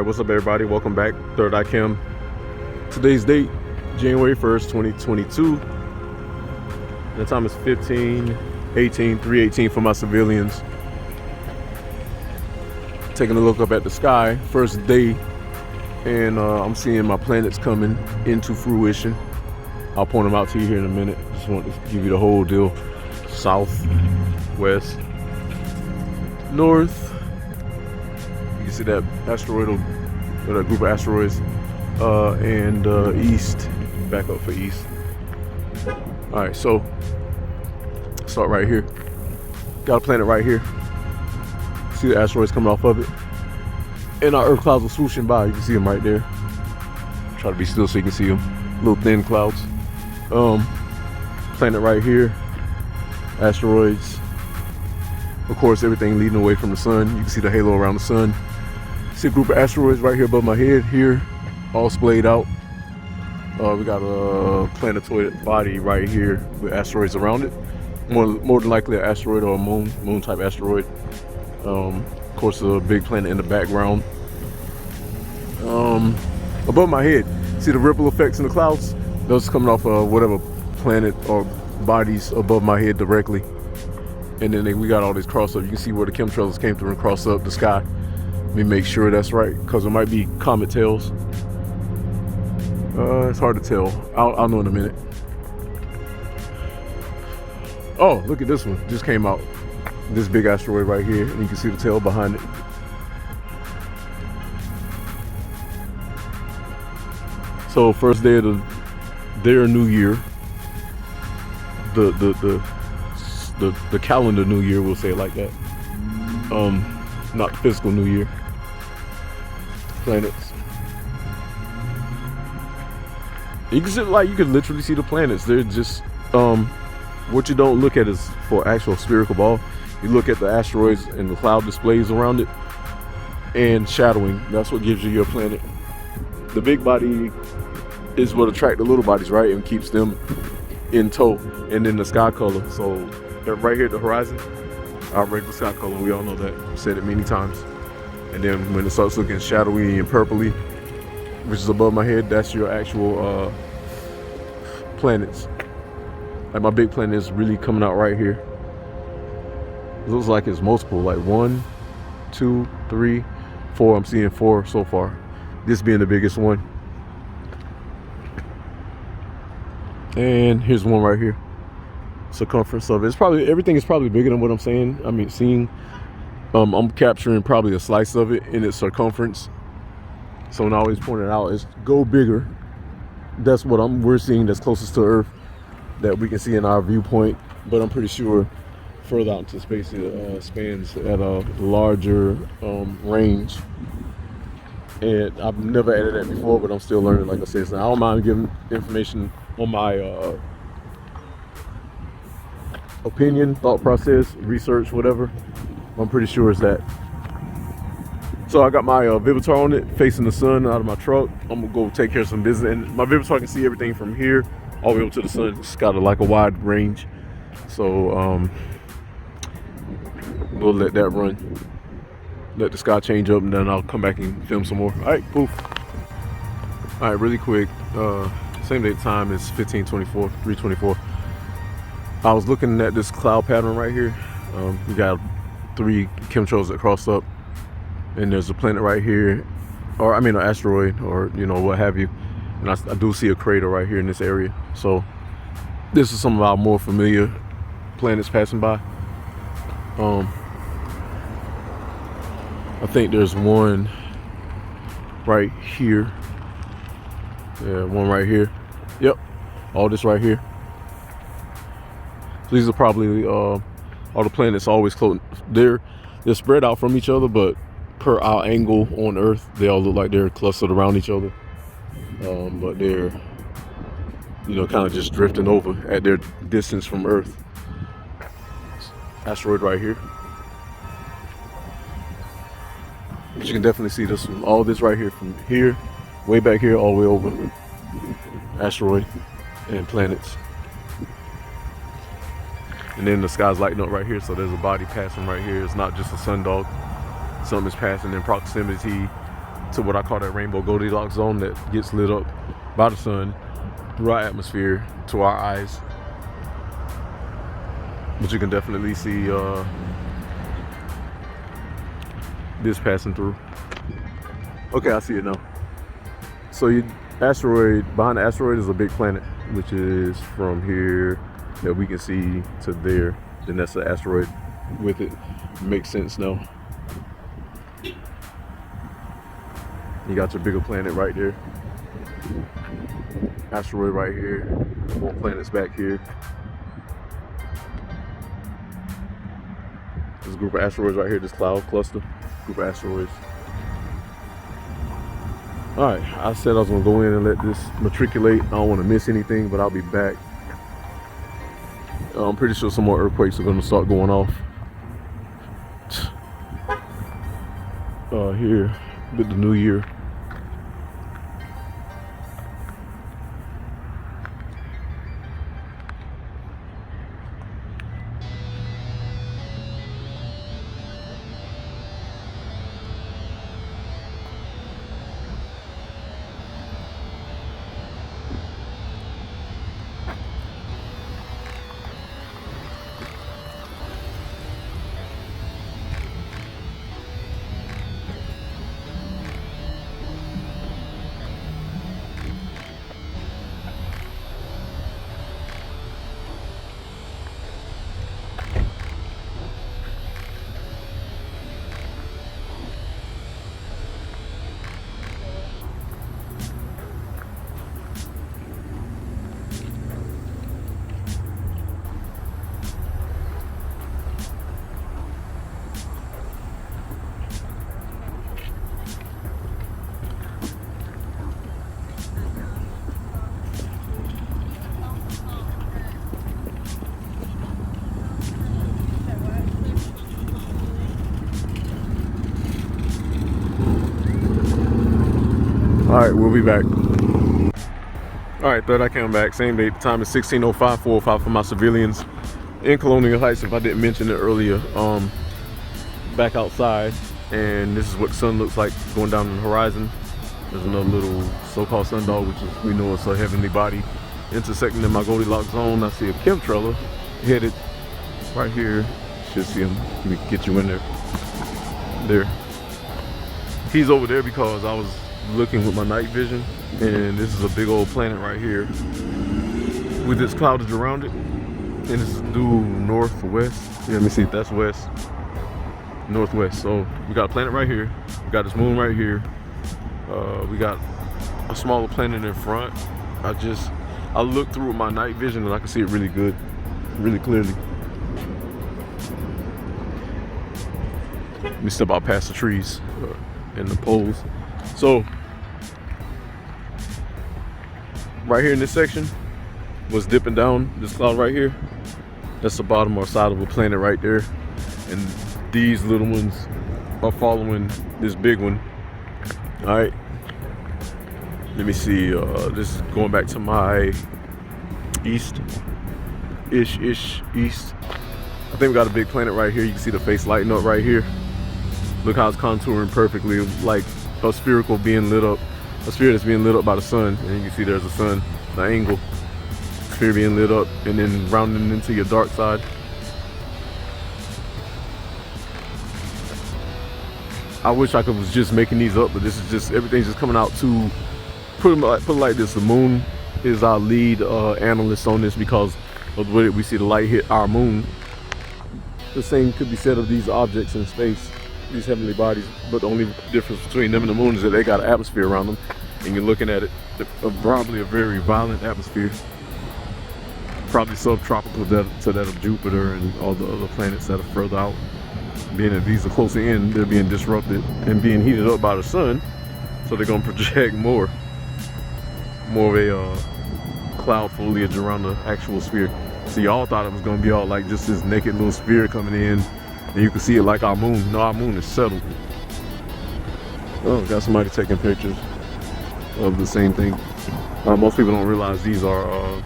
what's up everybody? Welcome back, Third Eye Cam. Today's date, January 1st, 2022. The time is 3:18 for my civilians. Taking a look up at the sky, first day, and I'm seeing my planets coming into fruition. I'll point them out to you here in a minute. Just want to give you the whole deal. South, west, north. You can see that asteroidal, or that group of asteroids, and east. Back up for east. All right, so start right here. Got a planet right here. See the asteroids coming off of it, and our Earth clouds are swooshing by. You can see them right there. Try to be still so you can see them. Little thin clouds. Planet right here. Asteroids. Of course, everything leading away from the sun. You can see the halo around the sun. See a group of asteroids right here above my head here, all splayed out. We got a planetoid body right here with asteroids around it. More than likely an asteroid or a moon type asteroid. Of course, a big planet in the background. Above my head, see the ripple effects in the clouds? Those coming off of whatever planet or bodies above my head directly. And then we got all these cross up. You can see where the chemtrails came through and cross up the sky. Let me make sure that's right, because it might be comet tails. It's hard to tell. I'll know in a minute. Oh, look at this one. Just came out. This big asteroid right here, and you can see the tail behind it. So first day of their new year. The calendar new year, we'll say it like that. Not the physical new year. Planets. You can see, you can literally see the planets. They're just what you don't look at is for actual spherical ball. You look at the asteroids and the cloud displays around it and shadowing. That's what gives you your planet. The big body is what attracts the little bodies, right, and keeps them in tow. And then the sky color. So right here at the horizon, our regular sky color. We all know that. I've said it many times. And then when it starts looking shadowy and purpley, which is above my head, that's your actual planets. Like my big planet is really coming out right here. It looks like it's multiple, like 1, 2, 3, 4. I'm seeing 4 so far. This being the biggest one. And here's one right here. Circumference of it. It's probably, everything is probably bigger than what I'm saying. I mean, seeing. I'm capturing probably a slice of it in its circumference. So when I always point it out, is go bigger. That's what we're seeing that's closest to Earth that we can see in our viewpoint. But I'm pretty sure further out into space it spans at a larger range. And I've never added that before, but I'm still learning, like I said. So I don't mind giving information on my opinion, thought process, research, whatever. I'm pretty sure it's that. So I got my Vivitar on it, facing the sun out of my truck. I'm gonna go take care of some business. And my Vivitar can see everything from here all the way up to the sun. It's got a wide range. So we'll let that run. Let the sky change up, and then I'll come back and film some more. All right, poof. All right, really quick. Same date time is 15:24, 3:24. I was looking at this cloud pattern right here. We got 3 chemtrails that cross up, and there's a planet right here, or I mean an asteroid, or what have you. And I do see a crater right here in this area. So this is some of our more familiar planets passing by. I think there's one right here. Yeah, one right here. Yep, all this right here. So these are probably all the planets always close. They're spread out from each other, but per our angle on Earth, they all look like they're clustered around each other. But they're kind of just drifting over at their distance from Earth. Asteroid right here. But you can definitely see this one. All this right here, from here, way back here, all the way over. Asteroid and planets. And then the sky's lighting up right here, so there's a body passing right here. It's not just a sun dog. Something is passing in proximity to what I call that rainbow Goldilocks zone that gets lit up by the sun through our atmosphere to our eyes. But you can definitely see this passing through. Okay, I see it now. So behind the asteroid is a big planet, which is from here that we can see to there. Then that's the asteroid with it. Makes sense now. You got your bigger planet right there. Asteroid right here. More planets back here. There's a group of asteroids right here, this cloud cluster. Group of asteroids. Alright, I said I was gonna go in and let this matriculate. I don't want to miss anything, but I'll be back. I'm pretty sure some more earthquakes are gonna start going off. Here with the new year. Alright, we'll be back. Alright, third I came back. Same date. The time is 16:05, 4:05 for my civilians in Colonial Heights, if I didn't mention it earlier. Back outside, and this is what the sun looks like going down the horizon. There's another little so-called sundog, which is, we know it's a heavenly body intersecting in my Goldilocks zone. I see a chemtrailer headed right here. Should see him. Let me get you in there. There. He's over there because I was looking with my night vision, and this is a big old planet right here with this cloudage around it, and this is due northwest. Yeah, let me see if that's west, northwest. So we got a planet right here, we got this moon right here, we got a smaller planet in front. I looked through with my night vision and I can see it really good, really clearly. Let me step out past the trees and the poles. So right here in this section was dipping down, this cloud right here, that's the bottom or side of a planet right there, and these little ones are following this big one. All right, let me see, this is going back to my east. I think we got a big planet right here. You can see the face lighting up right here. Look how it's contouring perfectly, like a spherical being lit up, a sphere that's being lit up by the sun, and you can see there's a sun, the angle, sphere being lit up, and then rounding into your dark side. I wish I was just making these up, but this is just, everything's just coming out to put it like this. The moon is our lead analyst on this because of the way that we see the light hit our moon. The same could be said of these objects in space, these heavenly bodies, but the only difference between them and the moon is that they got an atmosphere around them, and you're looking at it, probably a very violent atmosphere, probably subtropical to that of Jupiter and all the other planets that are further out. Being that these are closer in, they're being disrupted and being heated up by the sun, so they're going to project more of a cloud foliage around the actual sphere. So y'all thought it was going to be all like just this naked little sphere coming in, and you can see it like our moon. No, our moon is settled. Oh, got somebody taking pictures of the same thing. Most people don't realize these are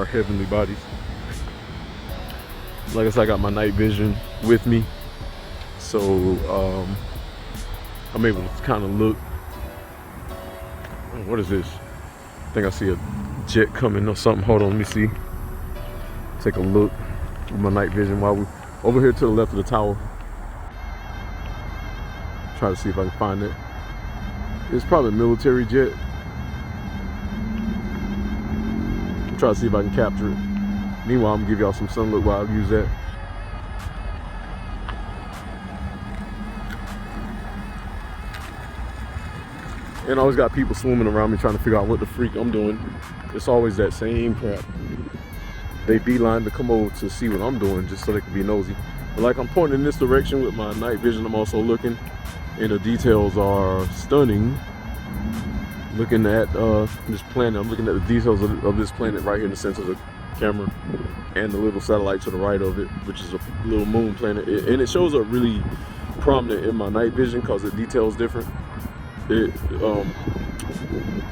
heavenly bodies. Like I said, I got my night vision with me, so I'm able to kind of look. What is this? I think I see a jet coming or something. Hold on, let me see. Take a look with my night vision while we over here to the left of the tower. Try to see if I can find it. It's probably a military jet. Try to see if I can capture it. Meanwhile, I'm gonna give y'all some sun look while I use that. And I always got people swimming around me trying to figure out what the freak I'm doing. It's always that same crap. They beeline to come over to see what I'm doing just so they can be nosy. But like I'm pointing in this direction with my night vision, I'm also looking, and the details are stunning. Looking at this planet, I'm looking at the details of this planet right here in the center of the camera, and the little satellite to the right of it, which is a little moon planet. And it shows up really prominent in my night vision because the detail's different. The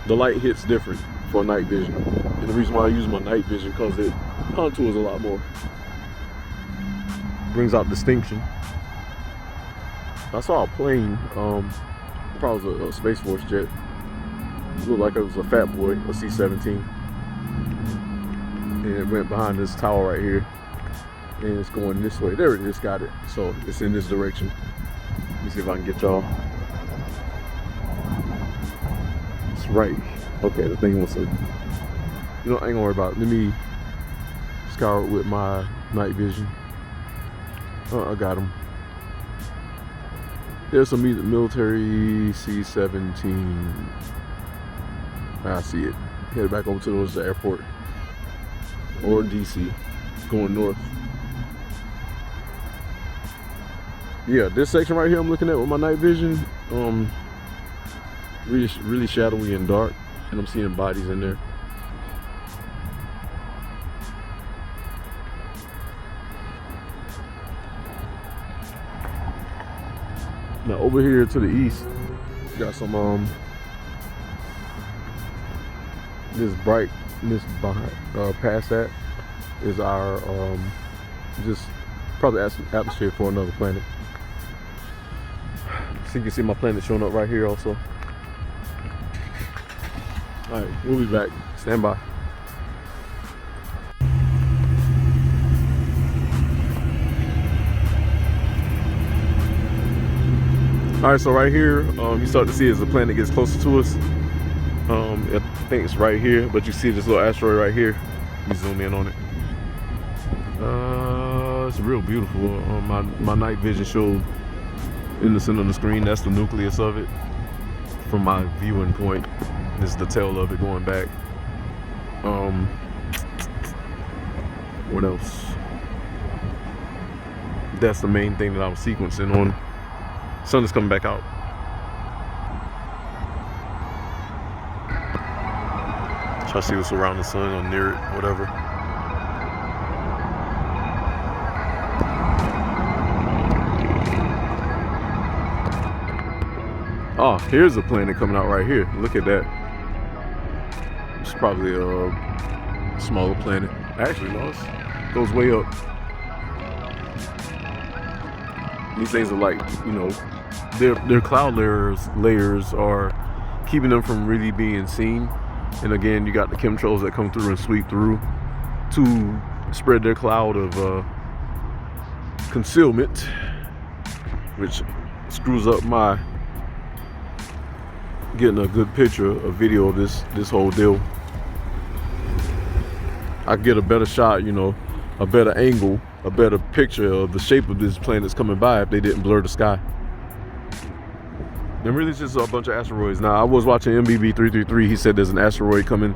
light hits different for night vision, and the reason why I use my night vision because it contours a lot more, brings out distinction. I saw a plane, probably was a Space Force jet. It looked like it was a Fat Boy, a C-17, and it went behind this tower right here, and it's going this way. There it is, got it. So it's in this direction. Let me see if I can get y'all. It's right. Okay, the thing wants to. You know, I ain't gonna worry about it. Let me scour it with my night vision. I got him. There's some military C-17. I see it. Headed back over to the airport or DC, going north. Yeah, this section right here I'm looking at with my night vision, really shadowy and dark, and I'm seeing bodies in there. Now over here to the east, got some this brightness behind, past that is our just probably atmosphere for another planet. So you can see my planet showing up right here also. All right, we'll be back. Stand by. All right, so right here, you start to see as the planet gets closer to us. I think it's right here, but you see this little asteroid right here. Let me zoom in on it. It's real beautiful. My night vision showed in the center of the screen, that's the nucleus of it. From my viewing point, this is the tail of it going back. What else? That's the main thing that I was sequencing on. Sun is coming back out. Try to see what's around the sun or near it, whatever. Oh, here's a planet coming out right here. Look at that. It's probably a smaller planet. Actually, no, it goes way up. These things are like, you know, their cloud layers are keeping them from really being seen. And again, you got the chemtrails that come through and sweep through to spread their cloud of concealment, which screws up my getting a good picture, a video of this whole deal. I get a better shot, you know, a better angle, a better picture of the shape of this planet that's coming by if they didn't blur the sky. And really it's just a bunch of asteroids. Now, I was watching MBB 333. He said there's an asteroid coming.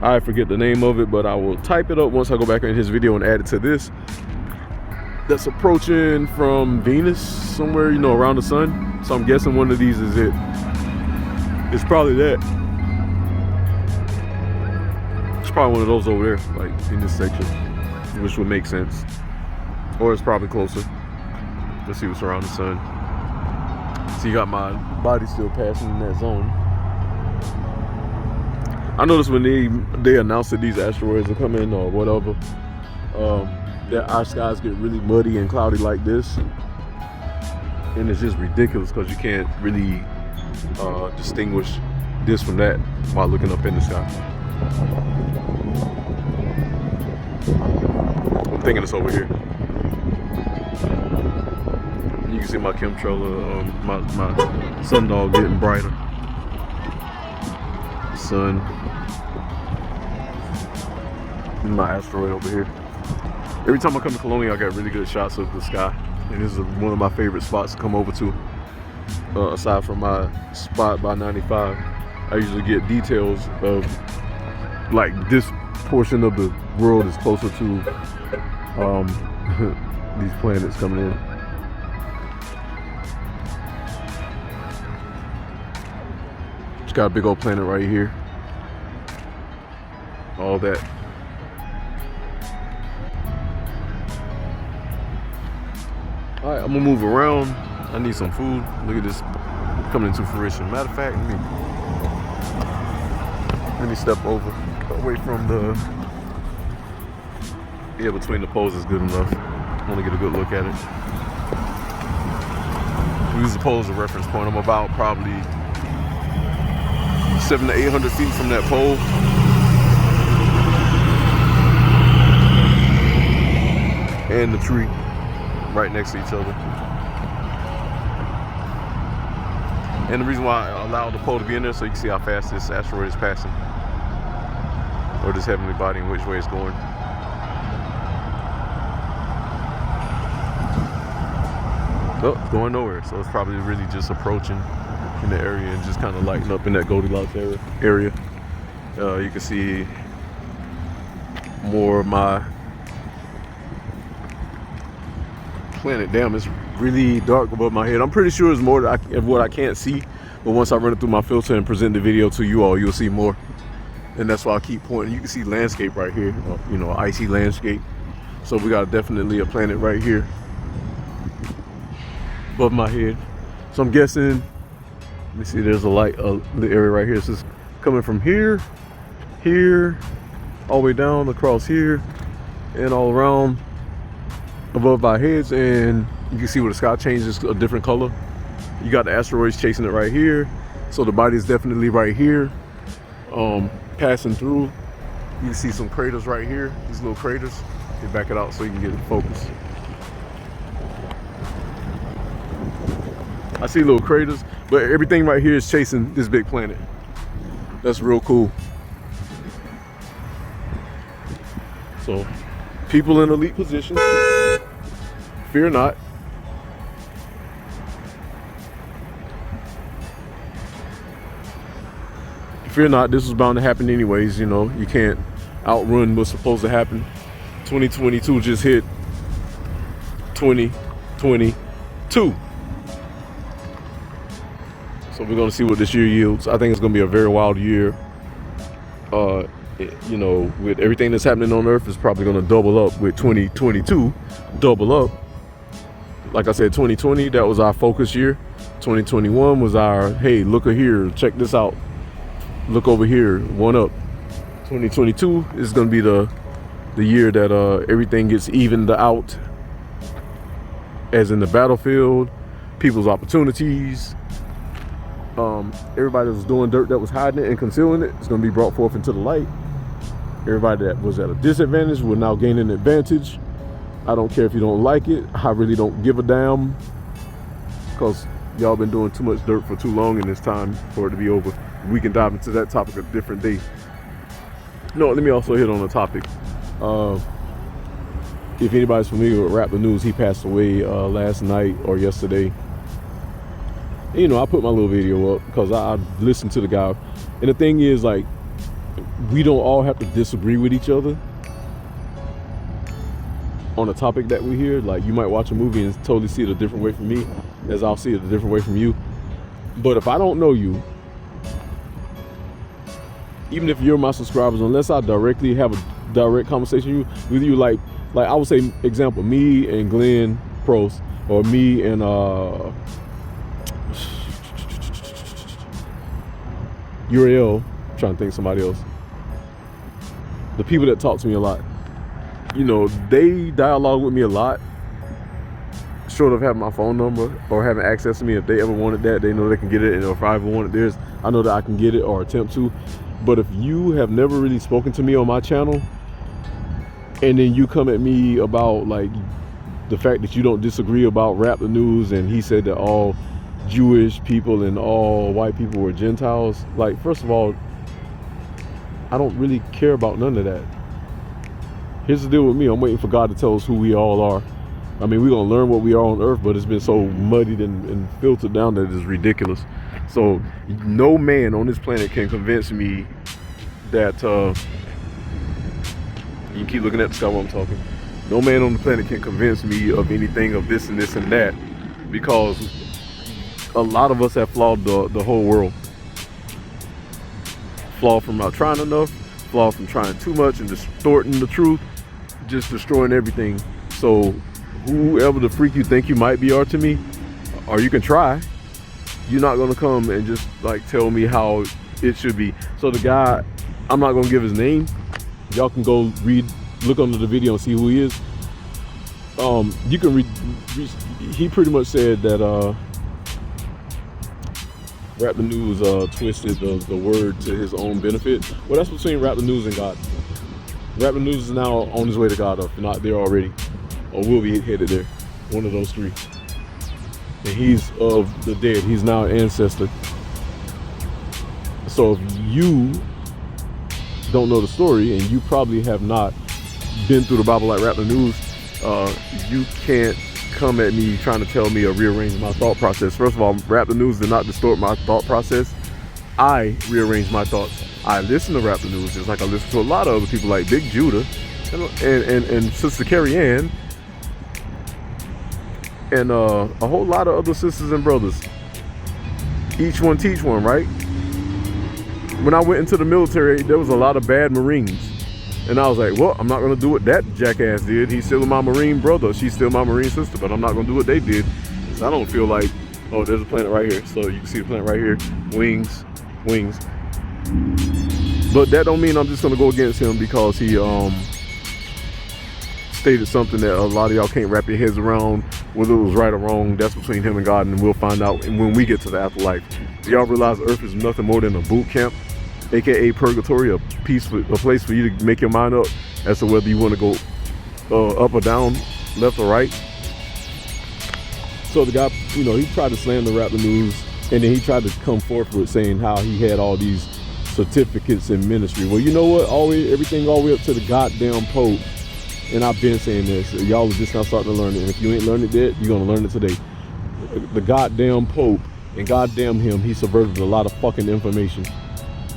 I forget the name of it, but I will type it up once I go back in his video and add it to this. That's approaching from Venus, somewhere, you know, around the sun. So I'm guessing one of these is it. It's probably that. It's probably one of those over there, like in this section, which would make sense. Or it's probably closer. Let's see what's around the sun. So you got my body still passing in that zone. I noticed when they announced that these asteroids are coming or whatever, that our skies get really muddy and cloudy like this, and it's just ridiculous because you can't really distinguish this from that while looking up in the sky. I'm thinking it's over here. You can see my chemtrail, my sundial getting brighter. Sun. My asteroid over here. Every time I come to Colonia, I got really good shots of the sky, and this is one of my favorite spots to come over to. Aside from my spot by 95, I usually get details of like this portion of the world is closer to these planets coming in. Just got a big old planet right here. All that. All right, I'm gonna move around. I need some food. Look at this coming into fruition. Matter of fact, let me step over, away from the, yeah, between the poles is good enough. I want to get a good look at it. We use the pole as a reference point. I'm about probably 700 to 800 feet from that pole. And the tree right next to each other. And the reason why I allowed the pole to be in there so you can see how fast this asteroid is passing, or this heavenly body, and which way it's going. Oh, it's going nowhere, so it's probably really just approaching in the area and just kind of lighting up in that Goldilocks area. You can see more of my planet. Damn, it's really dark above my head. I'm pretty sure it's more of what I can't see, but once I run it through my filter and present the video to you all, you'll see more. And that's why I keep pointing. You can see landscape right here, you know, icy landscape. So we got definitely a planet right here above my head. So I'm guessing, let me see, there's a light, the area right here. It's just coming from here, all the way down across here, and all around above our heads, and you can see where the sky changes a different color. You got the asteroids chasing it right here, so the body is definitely right here, passing through. You can see some craters right here, these little craters. You back it out so you can get it focused. I see little craters, but everything right here is chasing this big planet. That's real cool. So, people in elite positions, fear not. Fear not, this was bound to happen anyways, you know, you can't outrun what's supposed to happen. 2022 just hit 2022. So we're gonna see what this year yields. I think it's gonna be a very wild year. You know, with everything that's happening on Earth, it's probably gonna double up with 2022, double up. Like I said, 2020, that was our focus year. 2021 was our, hey, look here, check this out. Look over here, one up. 2022 is gonna be the year that everything gets evened out, as in the battlefield, people's opportunities. Everybody that was doing dirt, that was hiding it and concealing it, is gonna be brought forth into the light. Everybody that was at a disadvantage will now gain an advantage. I don't care if you don't like it. I really don't give a damn, because y'all been doing too much dirt for too long, and it's time for it to be over. We can dive into that topic a different day. No, let me also hit on a topic. If anybody's familiar with Rap the News, he passed away last night or yesterday. And, you know, I put my little video up because I listened to the guy. And the thing is, like, we don't all have to disagree with each other on a topic that we hear. Like, you might watch a movie and totally see it a different way from me, as I'll see it a different way from you. But if I don't know you, even if you're my subscribers, unless I directly have a direct conversation with you, like I would say, example, me and Glenn Prost, or me and Uriel, I'm trying to think of somebody else. The people that talk to me a lot. you know, they dialogue with me a lot. Short of having my phone number or having access to me, if they ever wanted that, they know they can get it. And if I ever wanted theirs, I know that I can get it or attempt to. But if you have never really spoken to me on my channel, and then you come at me about like the fact that you don't disagree about Rap the News, and he said that all Jewish people and all white people were Gentiles, like, first of all, I don't really care about none of that. Here's the deal with me. I'm waiting for God to tell us who we all are. I mean, we're going to learn what we are on earth, but it's been so muddied and filtered down that it's ridiculous. So no man on this planet can convince me that, you can keep looking at the sky while I'm talking. No man on the planet can convince me of anything of this and this and that, because a lot of us have flawed the whole world. Flawed from not trying enough, flawed from trying too much and distorting the truth, just destroying everything. So whoever the freak you think you might be are to me, or you can try, you're not gonna come and just like tell me how it should be. So the guy, I'm not gonna give his name. Y'all can go look under the video and see who he is. You can read. He pretty much said that Rap the News twisted the word to his own benefit. Well, that's between Rap the News and God. Rap the News is now on his way to God, if not there already, or will be headed there. One of those three. And he's of the dead. He's now an ancestor. So if you don't know the story, and you probably have not been through the Bible like Rap the News, you can't come at me trying to tell me or rearrange my thought process. First of all, Rap the News did not distort my thought process. I rearranged my thoughts. I listen to Rap the News just like I listen to a lot of other people like Big Judah and Sister Carrie Ann and a whole lot of other sisters and brothers. Each one teach one, right? When I went into the military, there was a lot of bad Marines. And I was like, well, I'm not going to do what that jackass did. He's still my Marine brother. She's still my Marine sister. But I'm not going to do what they did. Because I don't feel like, oh, there's a planet right here. So you can see the planet right here. Wings. But that don't mean I'm just going to go against him because he stated something that a lot of y'all can't wrap your heads around. Whether it was right or wrong, that's between him and God. And we'll find out when we get to the afterlife. Do y'all realize Earth is nothing more than a boot camp? AKA purgatory, a place for you to make your mind up as to whether you want to go up or down, left or right. So the guy, he tried to slam the Rap the News, and then he tried to come forth with saying how he had all these certificates in ministry. Well, you know what? Everything all the way up to the goddamn Pope, and I've been saying this. Y'all are just now starting to learn it, and if you ain't learned it yet, you're gonna learn it today. The goddamn Pope, and goddamn him, he subverted a lot of fucking information.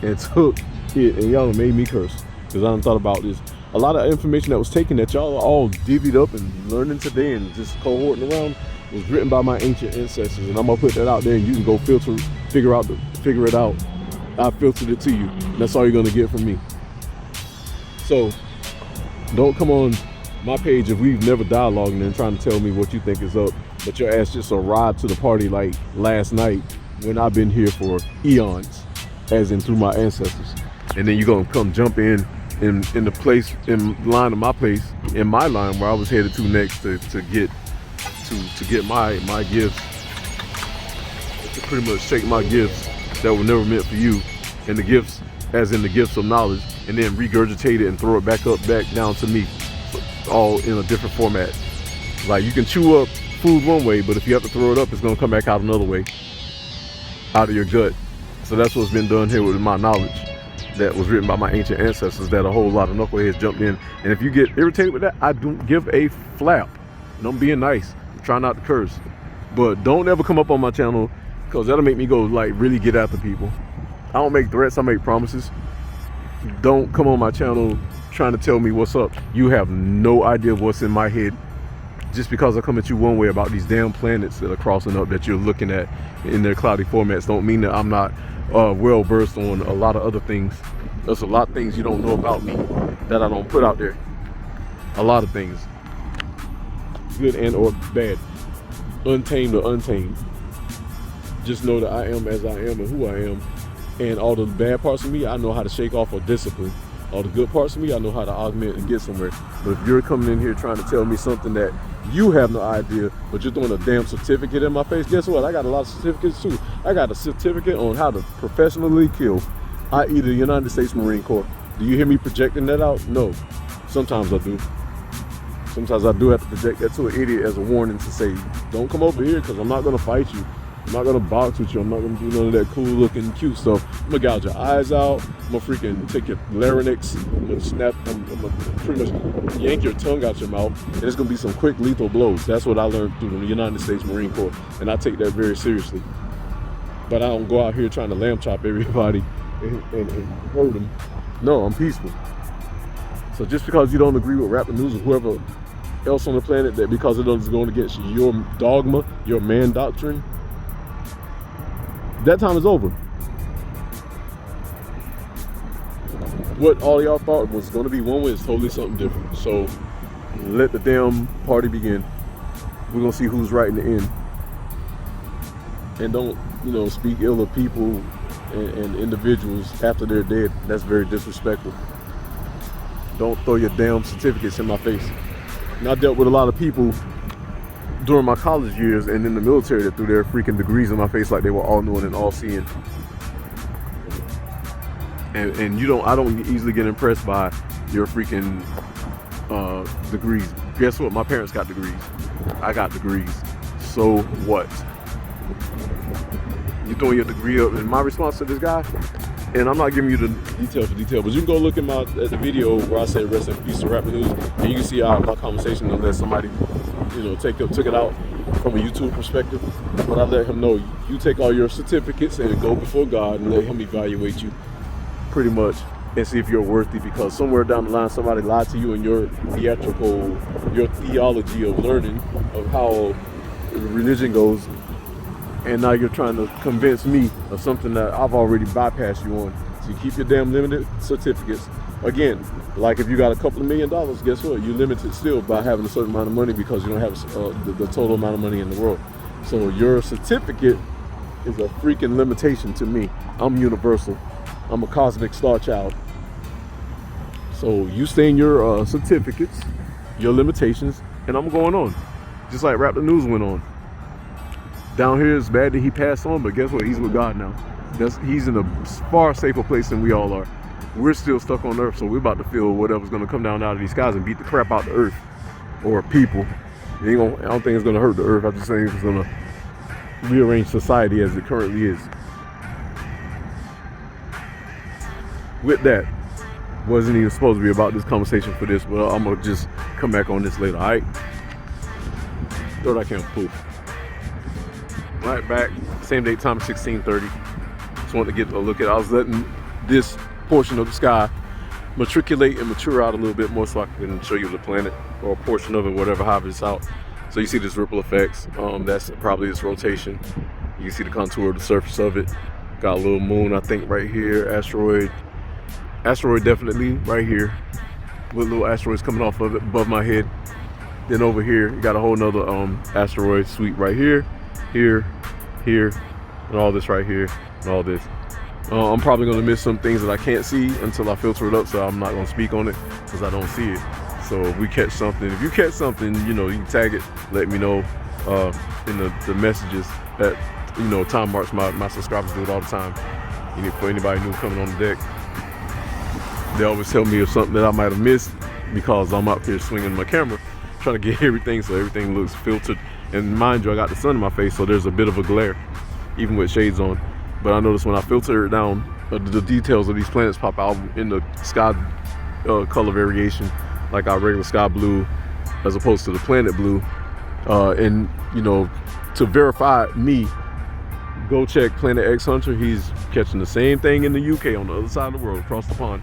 And took it, and y'all made me curse because I done thought about this. A lot of information that was taken that y'all are all divvied up and learning today and just cohorting around was written by my ancient ancestors, and I'm gonna put that out there, and you can go figure it out. I filtered it to you. That's all you're gonna get from me. So don't come on my page if we've never dialogued and trying to tell me what you think is up, but your ass just arrived to the party like last night when I've been here for eons. As in through my ancestors, and then you're gonna come jump in the place, in line of my place, in my line where I was headed to next to get my gifts, to pretty much take my gifts that were never meant for you, and the gifts, as in the gifts of knowledge, and then regurgitate it and throw it back down to me, all in a different format. Like, you can chew up food one way, but if you have to throw it up, it's gonna come back out another way, out of your gut. So that's what's been done here with my knowledge that was written by my ancient ancestors that a whole lot of knuckleheads jumped in. And if you get irritated with that, I don't give a flap. And I'm being nice. I'm trying not to curse. But don't ever come up on my channel, because that'll make me go like really get after people. I don't make threats, I make promises. Don't come on my channel trying to tell me what's up. You have no idea what's in my head. Just because I come at you one way about these damn planets that are crossing up that you're looking at in their cloudy formats don't mean that I'm not well versed on a lot of other things. There's a lot of things you don't know about me that I don't put out there. A lot of things, good and or bad, untamed or untamed. Just know that I am as I am and who I am, and all the bad parts of me I know how to shake off or discipline. all the good parts of me, I know how to augment and get somewhere. But if you're coming in here trying to tell me something that you have no idea, but you're throwing a damn certificate in my face, guess what? I got a lot of certificates too. I got a certificate on how to professionally kill, i.e. the United States Marine Corps. Do you hear me projecting that out? No. Sometimes I do. Sometimes I do have to project that to an idiot as a warning to say, don't come over here because I'm not going to fight you. I'm not gonna box with you. I'm not gonna do none of that cool looking cute stuff. I'm gonna gouge your eyes out. I'm gonna freaking take your larynx. I'm gonna pretty much yank your tongue out your mouth. And it's gonna be some quick lethal blows. That's what I learned through the United States Marine Corps. And I take that very seriously. But I don't go out here trying to lamb chop everybody and hurt them. No, I'm peaceful. So just because you don't agree with Rap the News or whoever else on the planet, that because it is going against your dogma, your man doctrine, that time is over. What all y'all thought was going to be one way is totally something different. So let the damn party begin. We're going to see who's right in the end. And don't, speak ill of people and individuals after they're dead. That's very disrespectful. Don't throw your damn certificates in my face. And I dealt with a lot of people during my college years and in the military that threw their freaking degrees in my face like they were all knowing and all seeing. And I don't easily get impressed by your freaking degrees. Guess what? My parents got degrees. I got degrees. So what? You throwing your degree up, and my response to this guy, and I'm not giving you the detail for detail, but you can go look at the video where I said rest in peace to Rap the News, and you can see my conversation unless somebody took it out from a YouTube perspective. But I let him know, you take all your certificates and go before God and let him evaluate you pretty much and see if you're worthy, because somewhere down the line somebody lied to you in your theology of learning of how religion goes, and now you're trying to convince me of something that I've already bypassed you on. So you keep your damn limited certificates. Again, like if you got a couple of $1 million, guess what? You're limited still by having a certain amount of money because you don't have the total amount of money in the world. So your certificate is a freaking limitation to me. I'm universal. I'm a cosmic star child. So you stay in your certificates, your limitations, and I'm going on. Just like Rap the News went on. Down here, it's bad that he passed on, but guess what? He's with God now. He's in a far safer place than we all are. We're still stuck on Earth, so we're about to feel whatever's going to come down out of these skies and beat the crap out of the Earth or people. I don't think it's going to hurt the Earth. I'm just saying it's going to rearrange society as it currently is. With that, wasn't even supposed to be about this conversation for this, but I'm going to just come back on this later, all right? Third I can poof. Right back, same date, time 16:30. Just wanted to get a look at it. I was letting this portion of the sky matriculate and mature out a little bit more so I can show you the planet, or a portion of it, whatever, however it's out. So you see this ripple effects. That's probably its rotation. You can see the contour of the surface of it. Got a little moon, I think, right here. Asteroid definitely right here, with little asteroids coming off of it above my head. Then over here, you got a whole nother asteroid suite right here, here, and all this right here, and all this. I'm probably going to miss some things that I can't see until I filter it up, so I'm not going to speak on it because I don't see it. So if we catch something, if you catch something, you can tag it, let me know in the messages at time marks. My subscribers do it all the time. For anybody new coming on the deck, they always tell me of something that I might have missed because I'm out here swinging my camera, trying to get everything so everything looks filtered. And mind you, I got the sun in my face, so there's a bit of a glare, even with shades on. But I noticed when I filter it down, the details of these planets pop out in the sky color variation, like our regular sky blue, as opposed to the planet blue. And to verify me, go check Planet X Hunter. He's catching the same thing in the UK on the other side of the world, across the pond.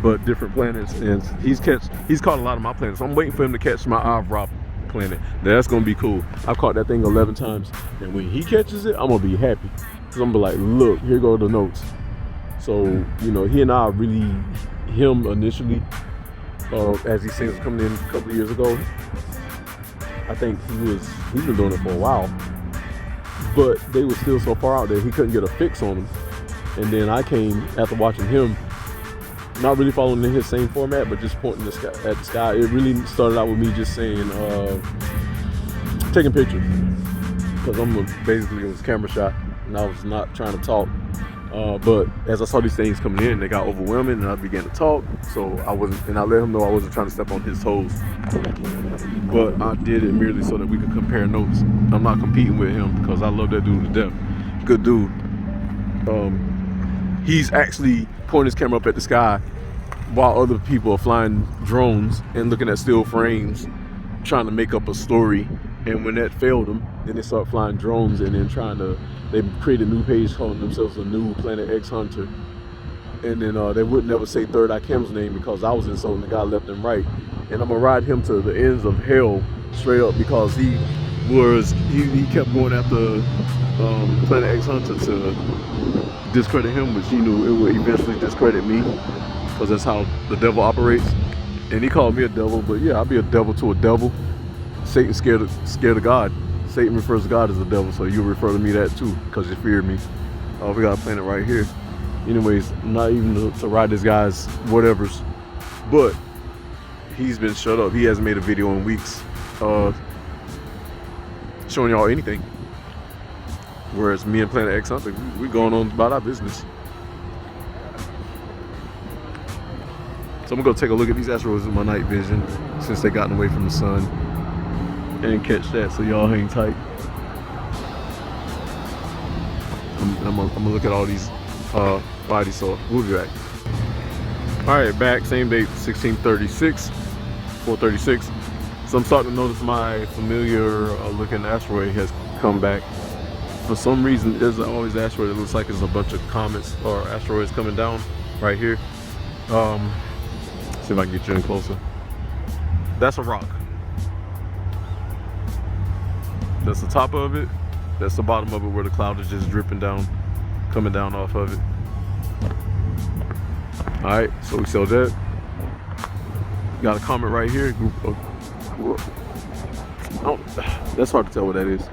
But different planets, and he's caught a lot of my planets. I'm waiting for him to catch my Avra planet. That's gonna be cool. I've caught that thing 11 times, and when he catches it, I'm gonna be happy, because I'm gonna be like, look, here go the notes. So he and I really, him initially, as he was coming in a couple of years ago, I think he's been doing it for a while, but they were still so far out there he couldn't get a fix on them. And then I came after watching him not really following in his same format, but just pointing at the sky. It really started out with me just saying, taking pictures, because basically it was camera shot, and I was not trying to talk. But as I saw these things coming in, they got overwhelming, and I began to talk. So I let him know I wasn't trying to step on his toes. But I did it merely so that we could compare notes. I'm not competing with him because I love that dude to death. Good dude. He's actually pointing his camera up at the sky while other people are flying drones and looking at still frames, trying to make up a story. And when that failed them, then they start flying drones and then they created a new page calling themselves a new Planet X Hunter. And then they would never say Third Eye Cam's name because I was insulting the guy left and right. And I'm gonna ride him to the ends of hell straight up because he kept going after Planet X Hunter to discredit him, which he knew it would eventually discredit me because that's how the devil operates. And he called me a devil, but yeah, I'll be a devil to a devil. Satan's scared of God. Satan refers to God as the devil, so you refer to me that too because you fear me. We got a planet right here. Anyways, not even to ride this guy's whatevers, but he's been shut up. He hasn't made a video in weeks showing y'all anything. Whereas me and Planet X Hunter, we going on about our business. So I'm gonna go take a look at these asteroids with my night vision since they gotten away from the sun and catch that. So y'all hang tight. I'm gonna look at all these bodies. So we'll be back. All right, back. Same date, 1636, 436. So I'm starting to notice my familiar looking asteroid has come back. For some reason, there's always an asteroid that looks like it's a bunch of comets or asteroids coming down right here. See if I can get you in closer. That's a rock. That's the top of it. That's the bottom of it where the cloud is just dripping down, coming down off of it. All right, so we saw that. Got a comet right here. That's hard to tell what that is.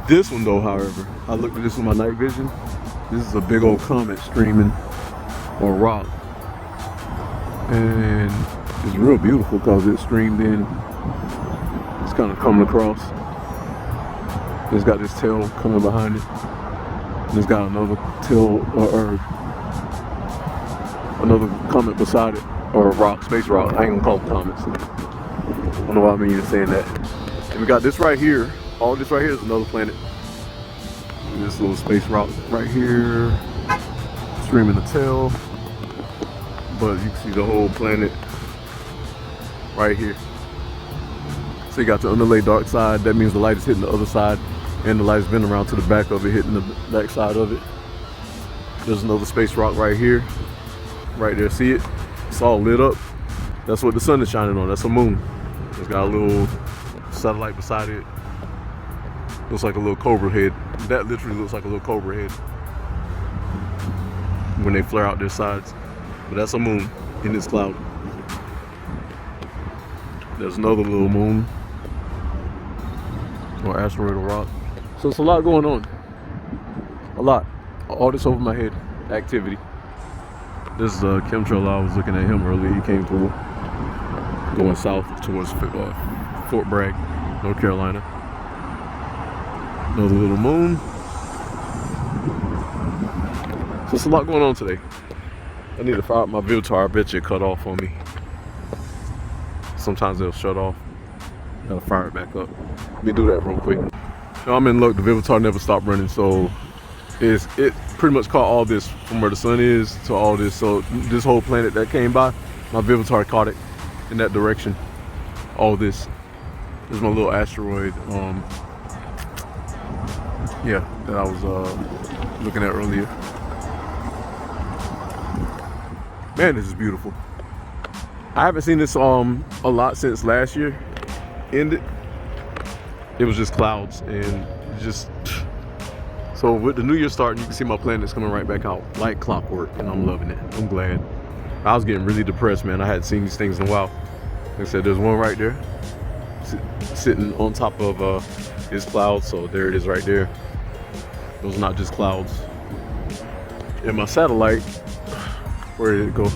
This one though, however, I looked at this with my night vision. This is a big old comet streaming or rock. And it's real beautiful because it streamed in. It's kind of coming across. It's got this tail coming behind it. And it's got another tail or another comet beside it. Or a rock, space rock. I ain't gonna call them comets. I don't know why I'm even saying that. And we got this right here. All this right here is another planet. And this little space rock right here. Streaming the tail. But you can see the whole planet right here. So you got the underlay dark side. That means the light is hitting the other side. And the light has been around to the back of it, hitting the back side of it. There's another space rock right here. Right there, see it? It's all lit up. That's what the sun is shining on. That's a moon. It's got a little satellite beside it. Looks like a little cobra head. That literally looks like a little cobra head when they flare out their sides. But that's a moon in this cloud. There's another little moon or asteroid or rock. So it's a lot going on. A lot. All this over my head. Activity. This is a chemtrail. I was looking at him earlier. He came through going south towards Fort Bragg, North Carolina. Another little moon. So it's a lot going on today. I need to fire up my Vivitar. I bet you it cut off on me. Sometimes it'll shut off. Gotta fire it back up. Let me do that real quick. So I'm in luck. The Vivitar never stopped running, so it pretty much caught all this from where the sun is to all this. So this whole planet that came by, my Vivitar caught it in that direction. All this. This is my little asteroid. Yeah, that I was looking at earlier. Man, this is beautiful. I haven't seen this a lot since last year ended. It was just clouds and just. So with the new year starting, you can see my planets coming right back out like clockwork, and I'm loving it. I'm glad. I was getting really depressed, man. I hadn't seen these things in a while. Like I said, there's one right there, sitting on top of this cloud. So there it is right there. Those are not just clouds. And my satellite, where did it go?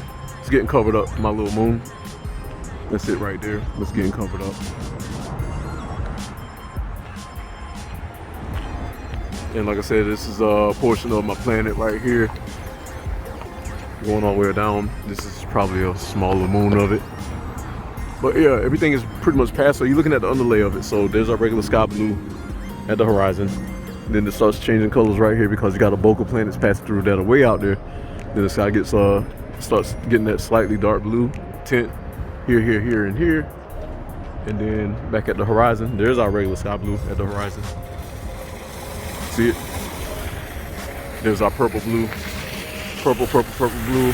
getting covered up, my little moon. That's it right there. That's getting covered up. And like I said, this is a portion of my planet right here. Going all the way down. This is probably a smaller moon of it. But yeah, everything is pretty much past. So you're looking at the underlay of it. So there's our regular sky blue at the horizon. Then it starts changing colors right here because you got a bulk of planets passing through that are way out there. Then the sky gets starts getting that slightly dark blue tint here, and here. And then back at the horizon, there's our regular sky blue at the horizon. See it? There's our purple blue. Purple blue.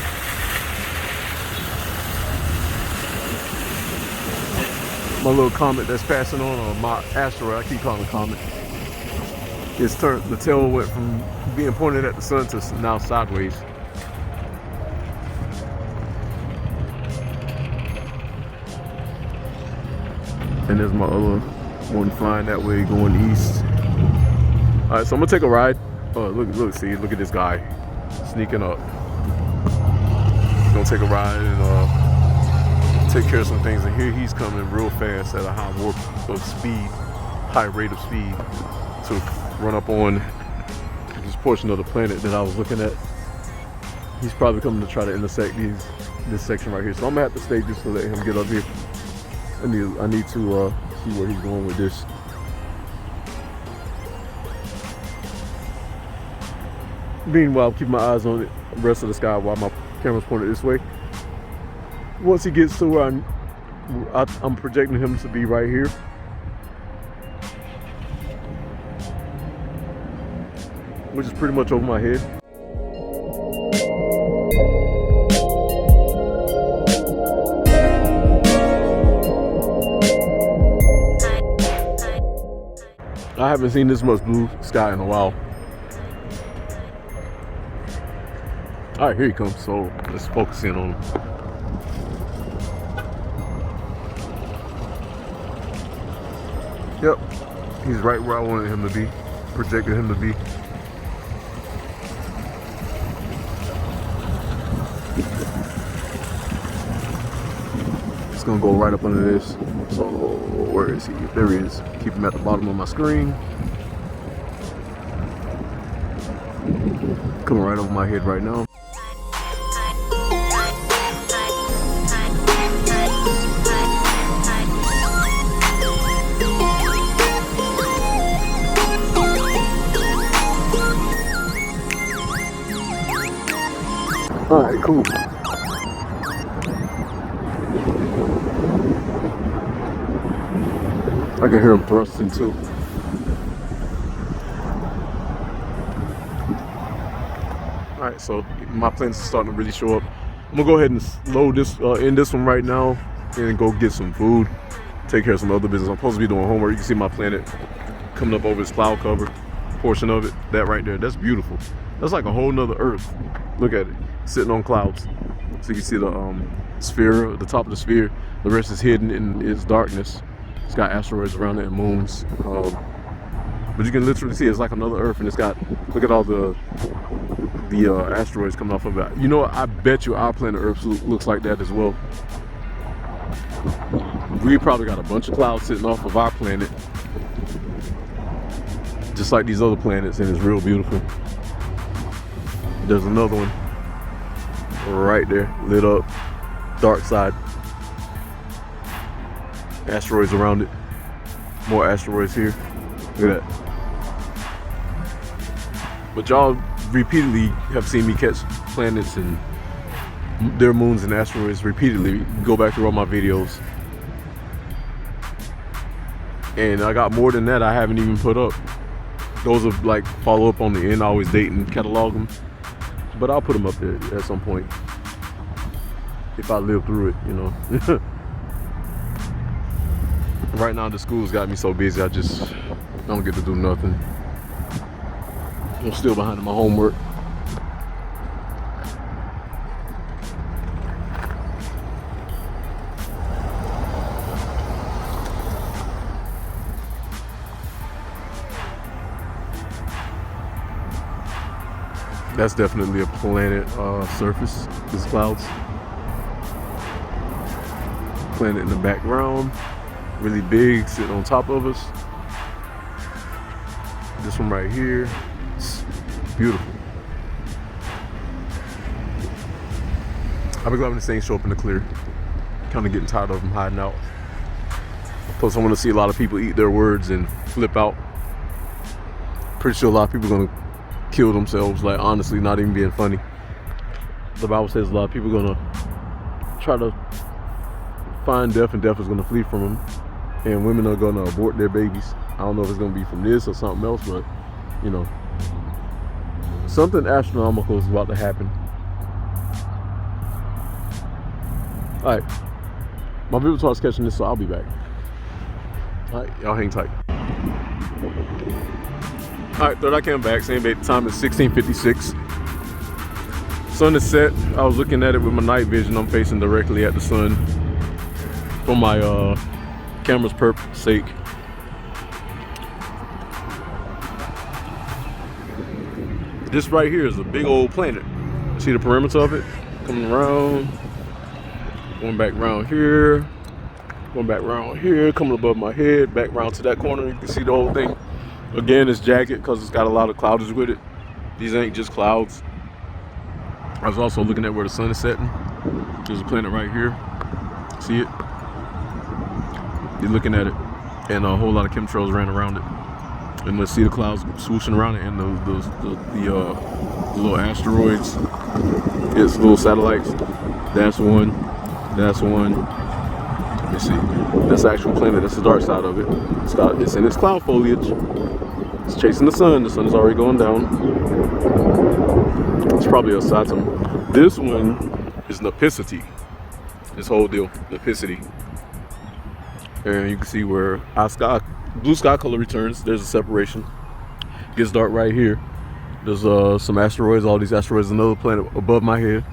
My little comet that's passing on, or my asteroid, I keep calling it a comet. It's turned, the tail went from being pointed at the sun to now sideways. And there's my other one flying that way, going east. All right, so I'm gonna take a ride. Oh, look at this guy sneaking up. Gonna take a ride and take care of some things. And here he's coming real fast at a high rate of speed to run up on this portion of the planet that I was looking at. He's probably coming to try to intersect this section right here. So I'm gonna have to stay just to let him get up here. I need to see where he's going with this. Meanwhile, keep my eyes on the rest of the sky while my camera's pointed this way. Once he gets to where I'm projecting him to be right here. Which is pretty much over my head. I haven't seen this much blue sky in a while. All right, here he comes. So let's focus in on him. Yep, he's right where I wanted him to be, projected him to be. It's gonna go right up under this. So where is he? There he is. Keep him at the bottom of my screen. Coming right over my head right now. All right, cool. I can hear him thrusting too. All right, so my planets are starting to really show up. I'm gonna go ahead and load this, end this one right now, and go get some food, take care of some other business. I'm supposed to be doing homework. You can see my planet coming up over this cloud cover portion of it. That right there, that's beautiful. That's like a whole nother Earth. Look at it, sitting on clouds. So you can see the sphere, the top of the sphere. The rest is hidden in its darkness. It's got asteroids around it and moons. But you can literally see it's like another Earth, and it's got, look at all the asteroids coming off of it. You know what? I bet you our planet Earth looks like that as well. We probably got a bunch of clouds sitting off of our planet, just like these other planets, and it's real beautiful. There's another one right there, lit up, dark side. Asteroids around it. More asteroids here. Look at that. But y'all repeatedly have seen me catch planets and their moons and asteroids repeatedly. Go back through all my videos. And I got more than that I haven't even put up. Those are like follow up on the end. I always date and catalog them. But I'll put them up there at some point. If I live through it, you know. Right now the school's got me so busy I don't get to do nothing. I'm still behind in my homework. That's definitely a planet surface, these clouds. planet in the background, really big, sitting on top of us. This one right here, it's beautiful. I've been glad when this thing show up in the clear. Kind of getting tired of them hiding out. Plus, I want to see a lot of people eat their words and flip out. Pretty sure a lot of people are gonna kill themselves. Like, honestly, not even being funny. The Bible says a lot of people are gonna try to find death, and death is gonna flee from them. And women are gonna abort their babies. I don't know if it's gonna be from this or something else, but you know, something astronomical is about to happen. All right, my Vivitar's catching this, so I'll be back. All right, y'all hang tight. All right, third eye cam back. Same bait. Time is 16:56. Sun is set. I was looking at it with my night vision. I'm facing directly at the sun for my camera's sake. This right here is a big old planet. See the perimeter of it? Coming around, going back around here, going back around here, coming above my head, back around to that corner. You can see the whole thing. Again, it's jagged because it's got a lot of clouds with it. These ain't just clouds. I was also looking at where the sun is setting. There's a planet right here. See it? You're looking at it, and a whole lot of chemtrails ran around it. And let's see the clouds swooshing around it, and the little asteroids. It's little satellites. That's one. That's one. Let me see. That's the actual planet. That's the dark side of it. It's in its cloud foliage. It's chasing the sun. The sun is already going down. It's probably a Saturn. This one is Nipicity. This whole deal, Nipicity. And you can see where blue sky color returns. There's a separation. It gets dark right here. There's some asteroids. All these asteroids. Another planet above my head.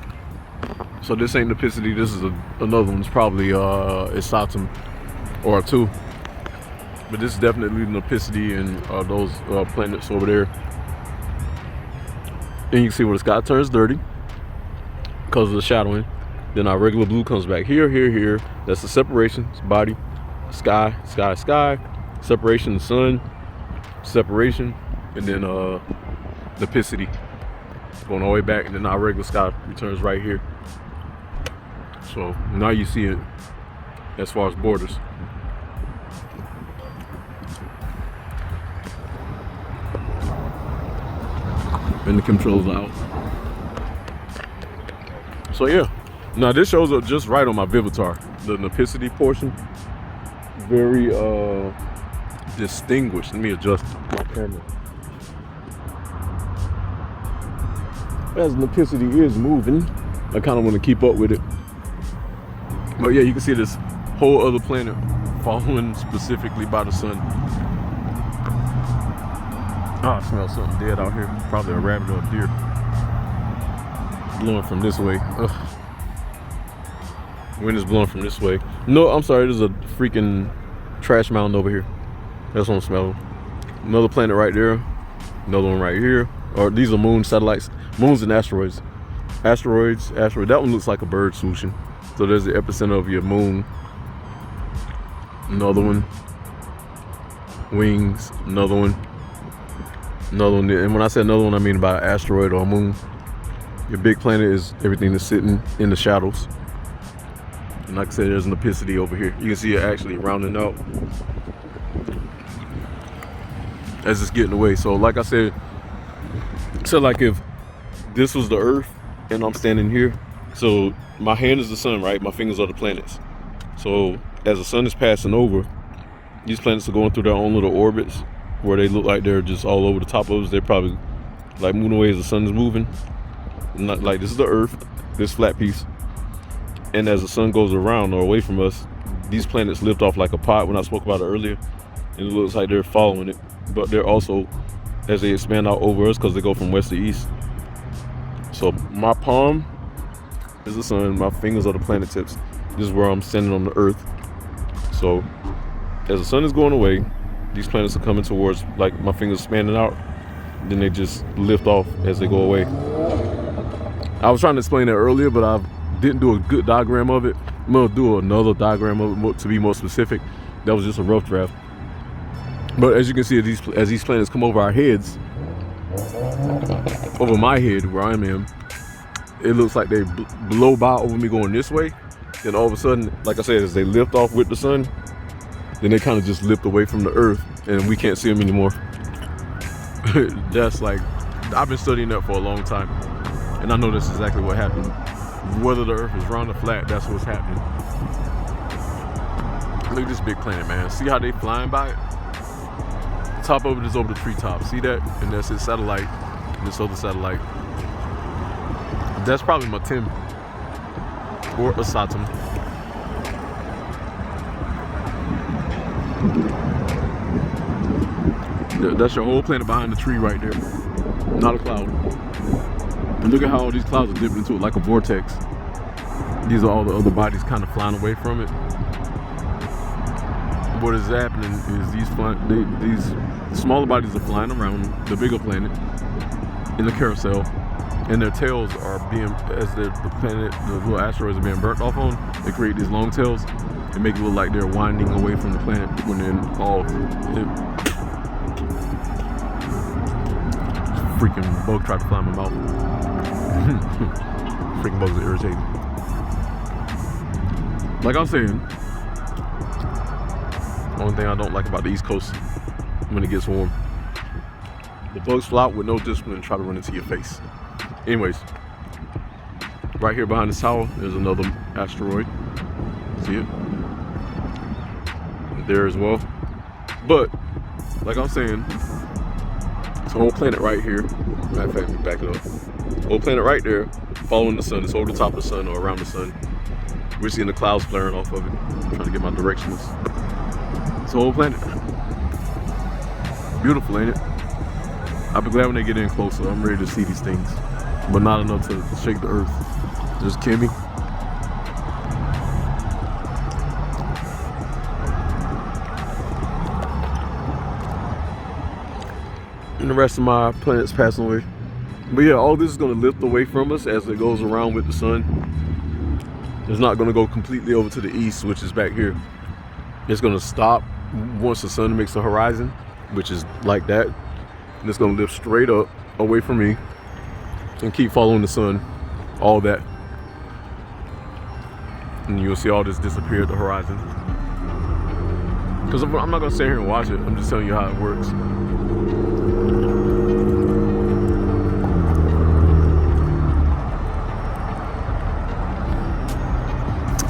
So this ain't Nipicity. This is another one. It's probably it's Saturn or two. But this is definitely Nipicity and those planets over there. And you can see where the sky turns dirty because of the shadowing. Then our regular blue comes back here, here, here. That's the separation. It's body, sky, sky, sky. Separation, the sun, separation, and then Nipicity. Going all the way back, and then our regular sky returns right here. So now you see it as far as borders. And the chemtrails are out. So yeah, now this shows up just right on my Vivitar. The Nipicity portion, very distinguished. Let me adjust my camera. As Nipicity is moving, I kind of want to keep up with it. But yeah, you can see this whole other planet following specifically by the sun. Oh, I smell something dead out here. Probably a rabbit or a deer. Blowing from this way. Ugh. Wind is blowing from this way. No, I'm sorry. There's a freaking trash mountain over here. That's what I'm smelling. Another planet right there. Another one right here. Or these are moon satellites. Moons and asteroids. Asteroids. That one looks like a bird swooshing. So there's the epicenter of your moon. Another one. Wings. Another one. Another one. And when I say another one, I mean by an asteroid or a moon. Your big planet is everything that's sitting in the shadows. And like I said, there's an Nipicity over here. You can see it actually rounding out as it's getting away. So like I said, so like if this was the Earth and I'm standing here, so my hand is the sun, right? My fingers are the planets. So as the sun is passing over, these planets are going through their own little orbits where they look like they're just all over the top of us. They're probably like moving away as the sun is moving. Not like this is the Earth, this flat piece. And as the sun goes around or away from us, these planets lift off like a pod when I spoke about it earlier. And it looks like they're following it. But they're also, as they expand out over us, because they go from west to east. So my palm is the sun, my fingers are the planet tips. This is where I'm standing on the Earth. So as the sun is going away, these planets are coming towards, like my fingers expanding out. Then they just lift off as they go away. I was trying to explain that earlier, but I didn't do a good diagram of it. I'm gonna do another diagram of it to be more specific. That was just a rough draft. But as you can see, as these planets come over our heads, over my head where I'm in, it looks like they blow by over me going this way. Then all of a sudden, like I said, as they lift off with the sun, then they kind of just lift away from the earth and we can't see them anymore. That's like, I've been studying that for a long time. And I know that's exactly what happened. Whether the earth is round or flat, that's what's happening. Look at this big planet, man. See how they flying by it? The top of it is over the treetop. See that? And that's its satellite. And this other satellite. That's probably Matim or Asatum. That's your whole planet behind the tree right there. Not a cloud. And look at how all these clouds are dipping into it like a vortex. These are all the other bodies kind of flying away from it. What is happening is these smaller bodies are flying around the bigger planet in the carousel, and their tails are being, as the little asteroids are being burnt off on, they create these long tails and make it look like they're winding away from the planet when they're all freaking bug tried to fly in my mouth. Freaking bugs are irritating. Like I was saying, the only thing I don't like about the East Coast when it gets warm, the bugs fly out with no discipline and try to run into your face. Anyways, right here behind this tower, there's another asteroid. See it? There as well. But, like I'm saying, it's a whole planet right here. Matter of fact, back it up. Whole planet right there, following the sun. It's over the top of the sun or around the sun. We're seeing the clouds flaring off of it. I'm trying to get my directions. It's a whole planet. Beautiful, ain't it? I'll be glad when they get in closer. I'm ready to see these things. But not enough to shake the earth. Just Kimmy. And the rest of my planets passing away. But yeah, all this is going to lift away from us as it goes around with the sun. It's not going to go completely over to the east, which is back here. It's going to stop once the sun makes the horizon, which is like that. And it's going to lift straight up away from me and keep following the sun, all that. And you'll see all this disappear at the horizon. Because I'm not going to sit here and watch it. I'm just telling you how it works.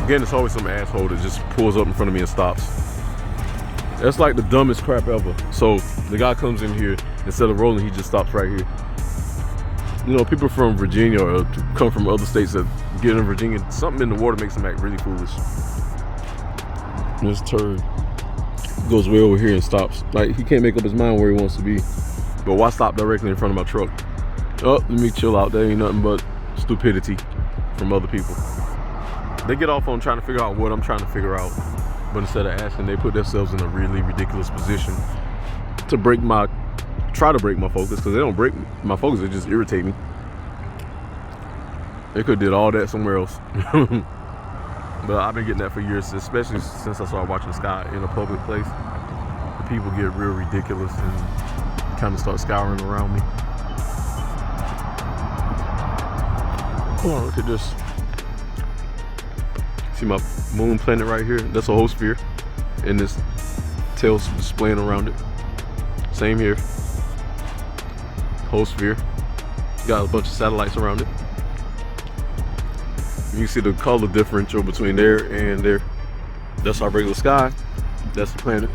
Again, it's always some asshole that just pulls up in front of me and stops. That's like the dumbest crap ever. So the guy comes in here, instead of rolling, he just stops right here. You know, people from Virginia or come from other states that get in Virginia, something in the water makes them act really foolish. This turd goes way over here and stops. Like, he can't make up his mind where he wants to be. But why stop directly in front of my truck? Oh, let me chill out. There ain't nothing but stupidity from other people. They get off on trying to figure out what I'm trying to figure out. But instead of asking, they put themselves in a really ridiculous position to try to break my focus, because they don't break my focus, they just irritate me. They could have did all that somewhere else. But I've been getting that for years, especially since I started watching the sky in a public place. The people get real ridiculous and kind of start scouring around me. Oh, look at this. See my moon planet right here? That's a whole sphere. And this tail displaying around it. Same here. Whole sphere. Got a bunch of satellites around it. You can see the color differential between there and there. That's our regular sky. That's the planet.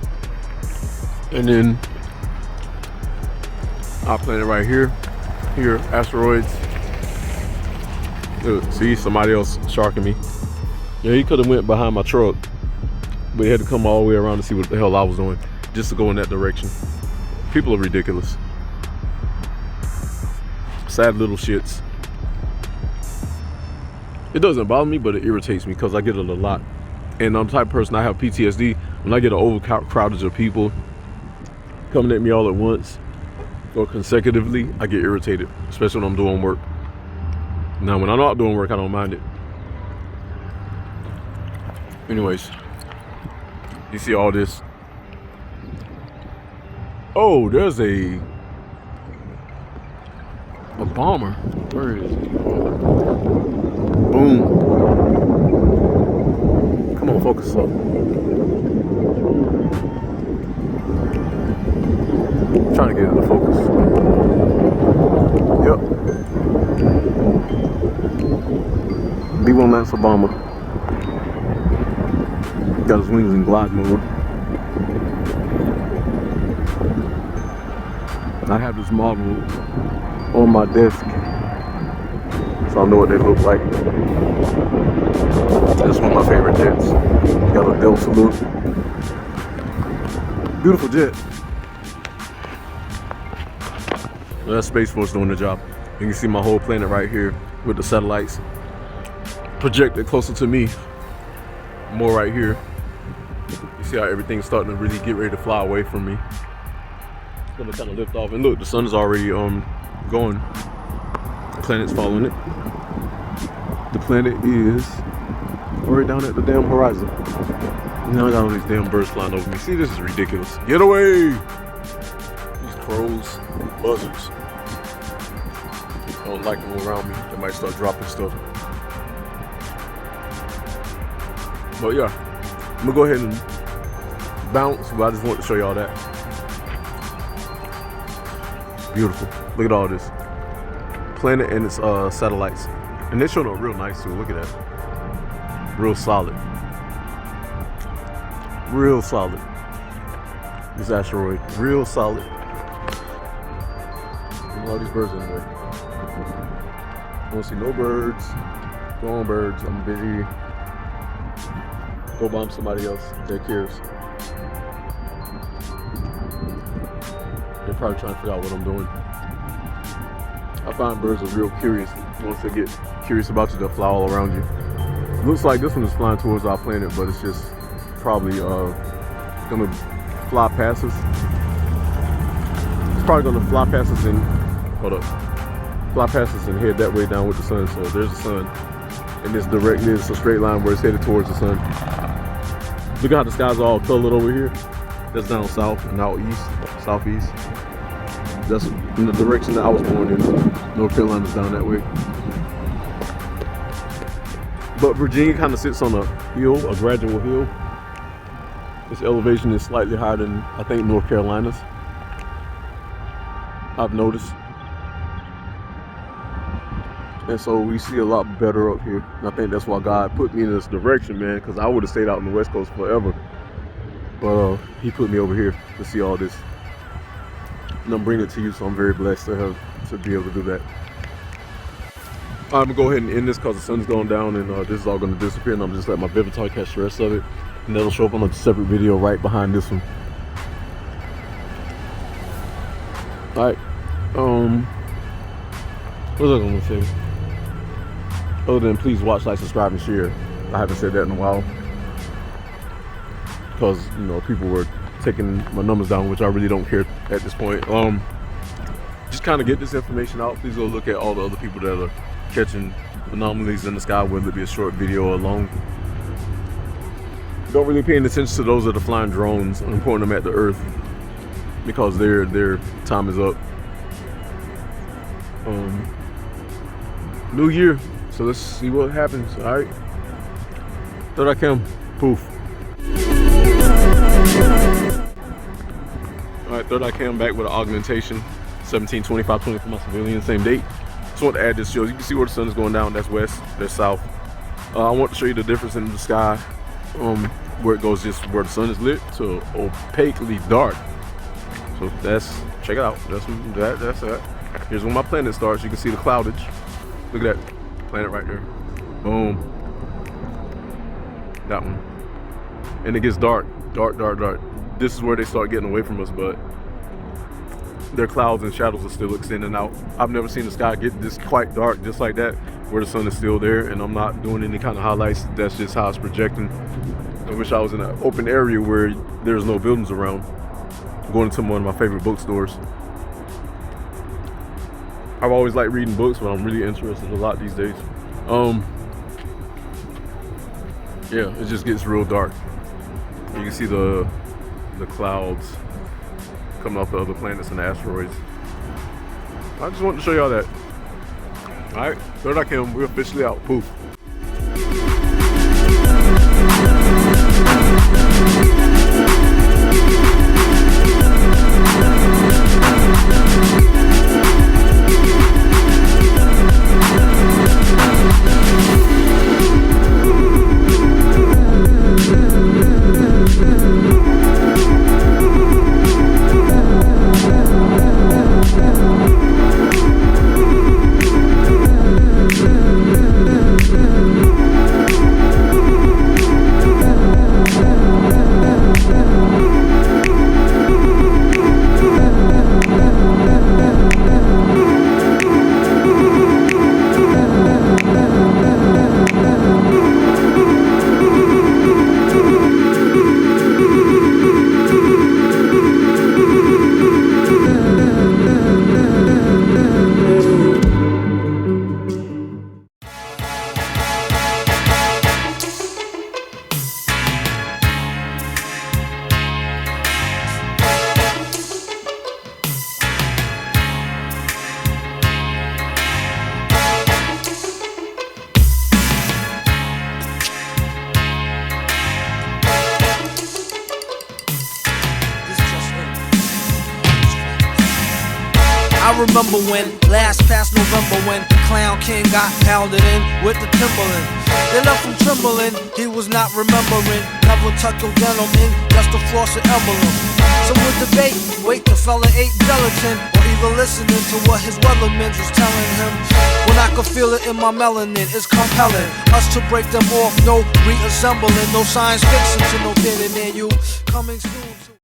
And then our planet right here. Here, asteroids. Look, see, somebody else sharking me. Yeah, he could have went behind my truck, but he had to come all the way around to see what the hell I was doing, just to go in that direction. People are ridiculous. Sad little shits. It doesn't bother me, but it irritates me because I get it a lot. And I'm the type of person, I have PTSD. When I get an overcrowded of people coming at me all at once or consecutively, I get irritated, especially when I'm doing work. Now, when I'm not doing work, I don't mind it. Anyways, you see all this. Oh, there's a bomber. Where is he? Boom. Come on, focus up. I'm trying to get into focus. Yep. B-1 Lance Obama. Got his wings in glide mode. I have this model on my desk, so I know what they look like. This is one of my favorite jets. Got a Del salute. Beautiful jet. Well, that's Space Force doing the job. You can see my whole planet right here with the satellites projected closer to me. More right here. You see how everything's starting to really get ready to fly away from me. It's gonna kind of lift off, and look, the sun is already going. The planet's following it. The planet is right down at the damn horizon. Now I got all these damn birds flying over me. See, this is ridiculous. Get away! These crows, buzzards. I don't like them around me. They might start dropping stuff. But yeah, I'm gonna go ahead and bounce, but I just want to show y'all that. Beautiful. Look at all this. Planet and its satellites. And they showed up real nice too. Look at that. Real solid. Real solid. This asteroid. Real solid. And all these birds in the way. I don't see no birds. Go on, birds. I'm busy. Go bomb somebody else. Take cares. They're probably trying to figure out what I'm doing. I find birds are real curious. Once they get curious about you, they'll fly all around you. Looks like this one is flying towards our planet, but it's just probably gonna fly past us. It's probably gonna fly past us and fly past us and head that way down with the sun. So there's the sun, and it's directly, it's a straight line where it's headed towards the sun. Look at how the sky's all colored over here. That's down south and out east, southeast. That's in the direction that I was going in. North Carolina's down that way. But Virginia kind of sits on a hill, a gradual hill. Its elevation is slightly higher than, I think, North Carolina's. I've noticed. And so we see a lot better up here. And I think that's why God put me in this direction, man, because I would have stayed out on the West Coast forever. But he put me over here to see all this. And I'm bringing it to you, so I'm very blessed to be able to do that. I'm gonna go ahead and end this because the sun's going down, and this is all gonna disappear, and I'm just let my Vivitar catch the rest of it, and that'll show up on a separate video right behind this one. All right. What was I gonna say? Other than please watch, like, subscribe, and share. I haven't said that in a while because, you know, people were taking my numbers down, which I really don't care at this point. Just kind of get this information out. Please go look at all the other people that are catching anomalies in the sky, whether it be a short video or long. Don't really pay any attention to those that are flying drones and pointing them at the earth because their time is up. New year, so let's see what happens. All right, Third Eye Cam, poof. All right, Third Eye Cam back with an augmentation, 17/25/20 for my civilian, same date. Just want to add this shows. You can see where the sun is going down. That's west. That's south. I want to show you the difference in the sky, where it goes just where the sun is lit to opaquely dark. So check it out. That's that. Here's where my planet starts. You can see the cloudage. Look at that planet right there. Boom. That one. And it gets dark. This is where they start getting away from us, but their clouds and shadows are still extending out. I've never seen the sky get this quite dark just like that, where the sun is still there, and I'm not doing any kind of highlights. That's just how it's projecting. I wish I was in an open area where there's no buildings around. I'm going to one of my favorite bookstores. I've always liked reading books, but I'm really interested a lot these days. Yeah, it just gets real dark. You can see the clouds coming off the other planets and the asteroids. I just wanted to show y'all that. Alright, Third Eye Kim, we're officially out. Poof. I remember when, last past November, when the Clown King got pounded in with the Timberland. They left him trembling, he was not remembering. Never tuck your denim in, just a frosted emblem. Some would debate, wait, the fella ate gelatin, or even listening to what his weathermen was telling him. When I could feel it in my melanin, it's compelling us to break them off, no reassembling, no science fiction to no theater near you. Coming soon.